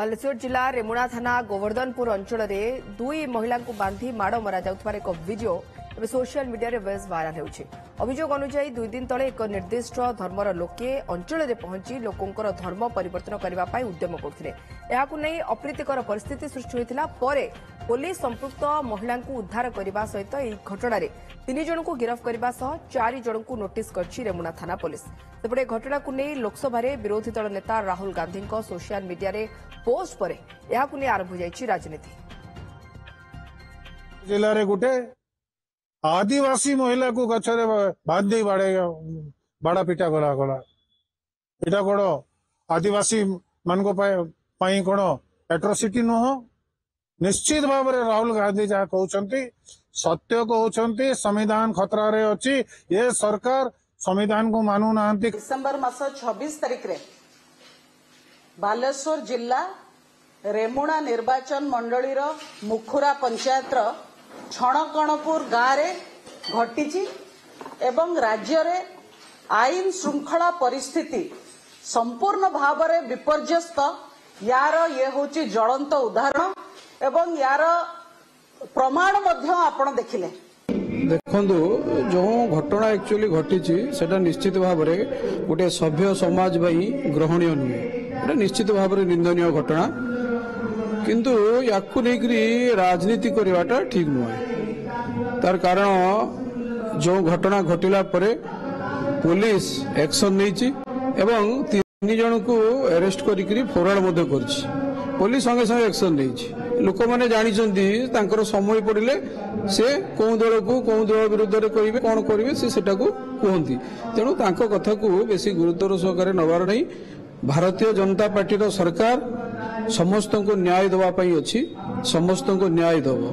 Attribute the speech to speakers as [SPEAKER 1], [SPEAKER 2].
[SPEAKER 1] बालेश्वर जिला रेमुणा थाना गोवर्धनपुर अंचल में दुई महिला बांधी माड़ मरा जाउथबार एक वीडियो ଏବେ सोशल मीडिया बेस भाइराल होउछि। अभियोग अनुसार 2 दिन तले एक निर्दिष्ट धर्मर लोके अंचल में पहुंची लोकंकर धर्म परिवर्तन करने उद्यम करते अप्रीतिकर परिस्थिति सृष्टि होता पर पुलिस संपृक्त महिला उद्धार करने सहित यह घटन 3 जन को गिरफ्त करने 4 जन को नोटिस कर रेमुणा थाना पुलिस। सेपटे घटना को नहीं लोकसभा विरोधी दल नेता Rahul Gandhi social media post पर आरंभ हो राजनीति।
[SPEAKER 2] जिले में गोटे आदिवासी महिला को गछरे बांधी बाड़ा पिटा गला गला एटा कोन आदिवासी मान को कोन एट्रोसिटी नुह। निश्चित भाव में राहुल गांधी जहाँ कहते सत्य कहते संविधान खतरा रे अछि। ये सरकार संविधान को मानु ना।
[SPEAKER 3] डिसेंबर मास 26 तारिख रे बालेश्वर जिला रेमुणा निर्वाचन मंडली मुखुरा पंचायत छणकणपुर गाँव रे घटी एवं राज्य रे आईन श्रृंखला परिस्थिति संपूर्ण भाव में विपर्यस्त यार ये होची ज्वलंत उदाहरण एवं यार प्रमाण मध्य आपण देखिले।
[SPEAKER 4] देखंदु जो घटना एक्चुअली घटी सेटा निश्चित भाव में गोटे सभ्य समाज ग्रहणीय नुहे, निश्चित भाव में निंदनीय घटना, किंतु याकू लेकरी राजनीति करवाटा ठीक नुहे। तार कारण जो घटना घटिला परे पुलिस एक्शन नहीं एवं 3 जन को अरेस्ट करी फरवर्ड मध्य करछि। पुलिस संगे संगे एक्शन नहीं। लोक मैंने जानिछंती तांकर समय पड़िले से कौ दल को कौ दल विरुद्ध रे करिवे कोन करिवे से सेटा को कहंती। तेणु तांको कथा को बेसी गुरुत्वर सहकारे नबार नहीं। भारतीय जनता पार्टी सरकार समस्त को न्याय दवा पई अछि, समस्त को न्याय दबो।